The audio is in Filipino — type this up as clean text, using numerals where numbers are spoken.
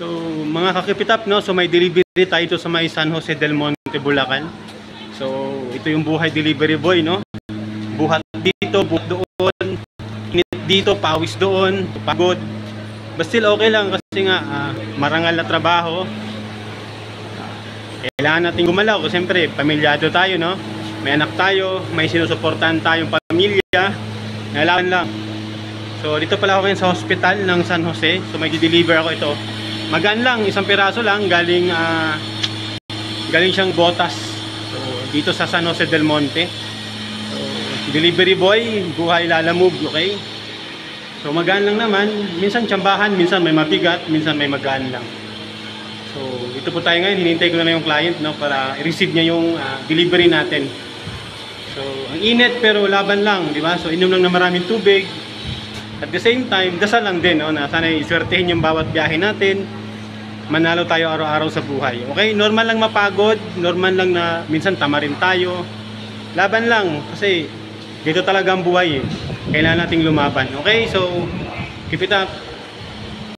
So mga kakipitap, no, so may delivery tayo ito sa may San Jose del Monte, Bulacan. So ito yung buhay delivery boy, no. Buhat dito, buhat doon, init dito, pawis doon, pagod. But still okay lang kasi nga marangal na trabaho. Kailangan natin gumalaw kasi siyempre pamilyado tayo, no. May anak tayo, may sinusuportahan tayong pamilya. Kailangan lang. So dito pala ako ngayon sa hospital ng San Jose. So may deliver ako ito. Magaan lang, isang piraso lang, galing siyang Botas. So dito sa San Jose del Monte. So delivery boy, buhay lalamove, okay? So magaan lang naman, minsan tsambahan, minsan may mabigat, minsan may magaan lang. So dito po tayo ngayon, hinintay ko na yung client, no, para i-receive niya yung delivery natin. So ang init pero laban lang, di ba? So inom lang na maraming tubig. At the same time, dasal lang din, no, na sana iswertehin yung bawat biyahe natin. Manalo tayo araw-araw sa buhay. Okay, normal lang mapagod, normal lang na minsan tama rin tayo. Laban lang kasi dito talaga ang buhay eh. Kailangan nating lumaban. Okay, so keep it up.